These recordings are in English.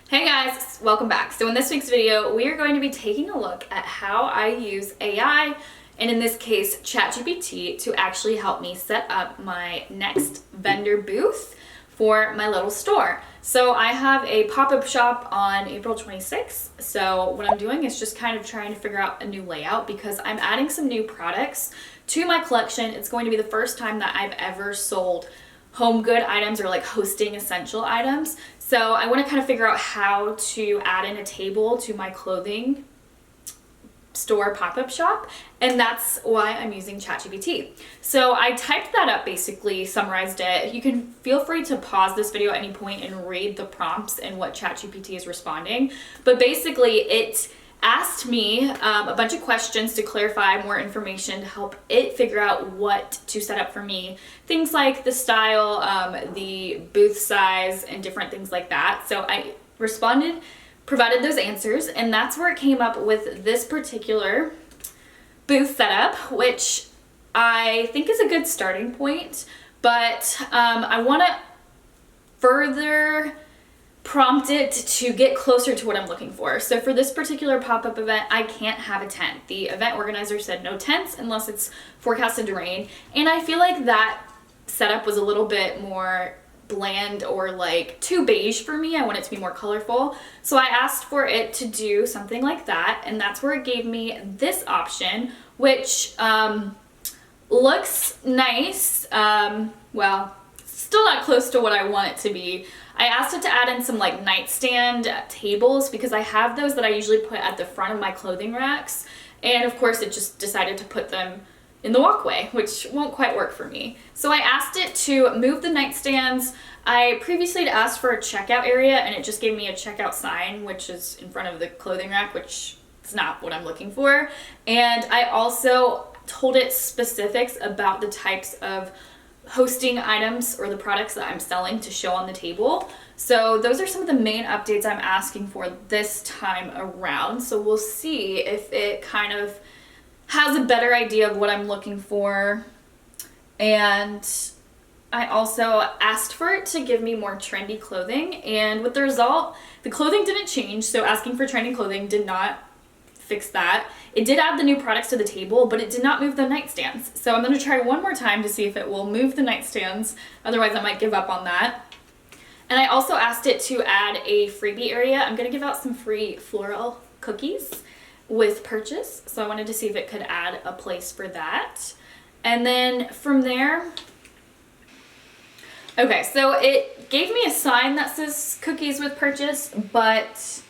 Hey guys, welcome back. So in this week's video, we are going to be taking a look at how I use AI, and in this case, ChatGPT, to actually help me set up my next vendor booth for my little store. So I have a pop-up shop on April 26th. So what I'm doing is just kind of trying to figure out a new layout because I'm adding some new products to my collection. It's going to be the first time that I've ever sold home good items or like hosting essential items. So I want to kind of figure out how to add in a table to my clothing store pop-up shop, and that's why I'm using ChatGPT. So I typed that up, basically summarized it. You can feel free to pause this video at any point and read the prompts and what ChatGPT is responding. But basically it asked me a bunch of questions to clarify more information to help it figure out what to set up for me. Things like the style, the booth size, and different things like that. So I responded, provided those answers, and that's where it came up with this particular booth setup, which I think is a good starting point, but I want to further prompt it to get closer to what I'm looking for. So for this particular pop-up event, I can't have a tent. The event organizer said no tents unless it's forecasted to rain, and I feel like that setup was a little bit more bland or like too beige for me. I want it to be more colorful. So I asked for it to do something like that, and that's where it gave me this option, which looks nice. Well, still not close to what I want it to be. I asked it to add in some like nightstand tables because I have those that I usually put at the front of my clothing racks, and of course it just decided to put them in the walkway, which won't quite work for me. So I asked it to move the nightstands. I previously had asked for a checkout area, and it just gave me a checkout sign, which is in front of the clothing rack, which is not what I'm looking for. And I also told it specifics about the types of hosting items or the products that I'm selling to show on the table. So those are some of the main updates I'm asking for this time around. So we'll see if it kind of has a better idea of what I'm looking for. And I also asked for it to give me more trendy clothing, and with the result, the clothing didn't change. So asking for trendy clothing did not fix that. It did add the new products to the table, but it did not move the nightstands. So I'm going to try one more time to see if it will move the nightstands. Otherwise, I might give up on that. And I also asked it to add a freebie area. I'm going to give out some free floral cookies with purchase. So I wanted to see if it could add a place for that. And then from there, okay, so it gave me a sign that says cookies with purchase, but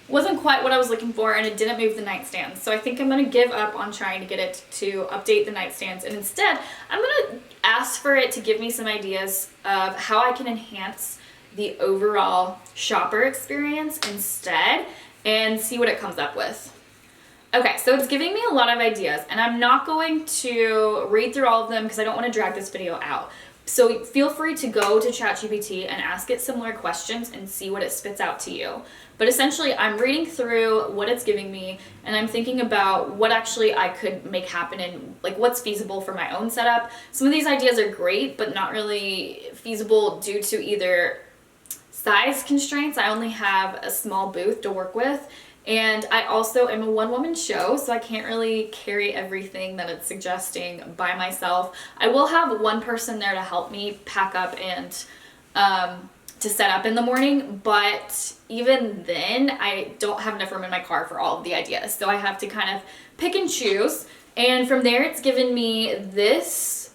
wasn't quite what I was looking for, and it didn't move the nightstands. So I think I'm going to give up on trying to get it to update the nightstands, and instead I'm going to ask for it to give me some ideas of how I can enhance the overall shopper experience instead, and see what it comes up with. Okay, so it's giving me a lot of ideas, and I'm not going to read through all of them because I don't want to drag this video out. So feel free to go to ChatGPT and ask it similar questions and see what it spits out to you. But essentially, I'm reading through what it's giving me, and I'm thinking about what actually I could make happen and like what's feasible for my own setup. Some of these ideas are great, but not really feasible due to either size constraints. I only have a small booth to work with, and I also am a one-woman show, so I can't really carry everything that it's suggesting by myself. I will have one person there to help me pack up and to set up in the morning, but even then, I don't have enough room in my car for all of the ideas, so I have to kind of pick and choose. And from there, it's given me this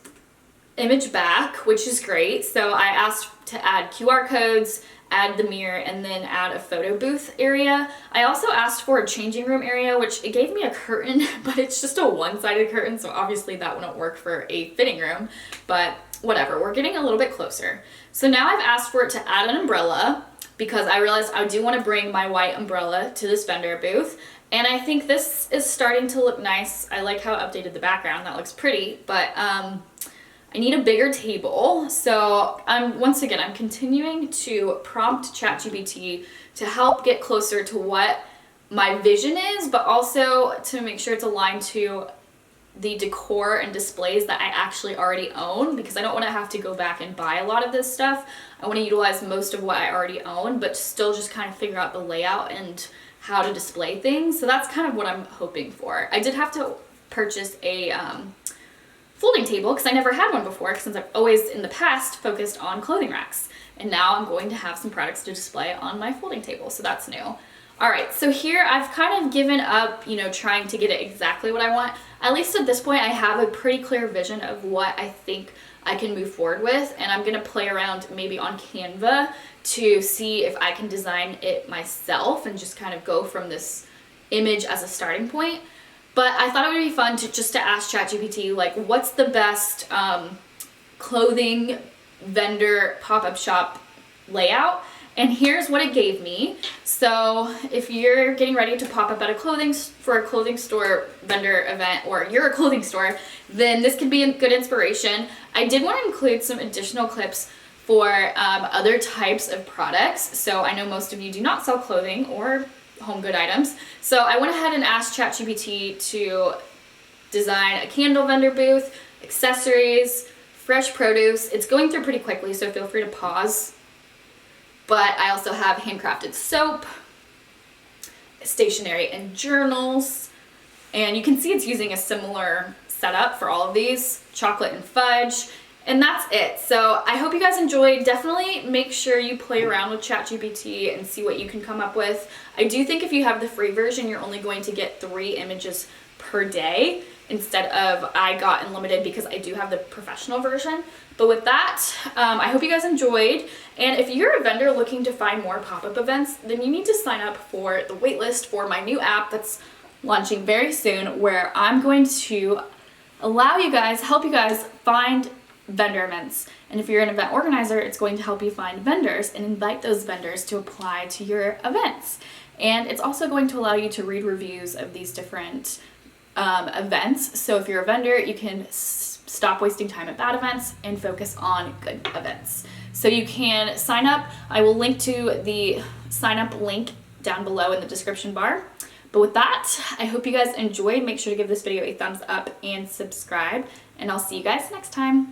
image back, which is great. So I asked to add QR codes, add the mirror, and then add a photo booth area. I also asked for a changing room area, which it gave me a curtain, but it's just a one-sided curtain, so obviously that wouldn't work for a fitting room, but whatever, we're getting a little bit closer. So now I've asked for it to add an umbrella because I realized I do want to bring my white umbrella to this vendor booth, and I think this is starting to look nice. I like how it updated the background, that looks pretty, but I need a bigger table. So once again, I'm continuing to prompt ChatGPT to help get closer to what my vision is, but also to make sure it's aligned to the decor and displays that I actually already own, because I don't want to have to go back and buy a lot of this stuff. I want to utilize most of what I already own, but still just kind of figure out the layout and how to display things. So that's kind of what I'm hoping for. I did have to purchase a folding table because I never had one before, since I've always in the past focused on clothing racks. And now I'm going to have some products to display on my folding table, so that's new. All right, so here I've kind of given up, trying to get it exactly what I want. At least at this point, I have a pretty clear vision of what I think I can move forward with, and I'm gonna play around maybe on Canva to see if I can design it myself and just kind of go from this image as a starting point. But I thought it would be fun to ask ChatGPT, like, what's the best clothing vendor pop-up shop layout? And here's what it gave me. So if you're getting ready to pop up at a clothing store vendor event, or you're a clothing store, then this could be a good inspiration. I did want to include some additional clips for other types of products. So I know most of you do not sell clothing or home good items. So I went ahead and asked ChatGPT to design a candle vendor booth, accessories, fresh produce. It's going through pretty quickly, so feel free to pause. But I also have handcrafted soap, stationery and journals, and you can see it's using a similar setup for all of these, chocolate and fudge, and that's it. So I hope you guys enjoyed. Definitely make sure you play around with ChatGPT and see what you can come up with. I do think if you have the free version, you're only going to get 3 images per day instead of I got unlimited, because I do have the professional version. But with that, I hope you guys enjoyed. And if you're a vendor looking to find more pop-up events, then you need to sign up for the waitlist for my new app that's launching very soon, where I'm going to help you guys find vendor events. And if you're an event organizer, it's going to help you find vendors and invite those vendors to apply to your events. And it's also going to allow you to read reviews of these different events. So if you're a vendor, you can stop wasting time at bad events and focus on good events. So you can sign up. I will link to the sign up link down below in the description bar. But with that, I hope you guys enjoyed. Make sure to give this video a thumbs up and subscribe, and I'll see you guys next time.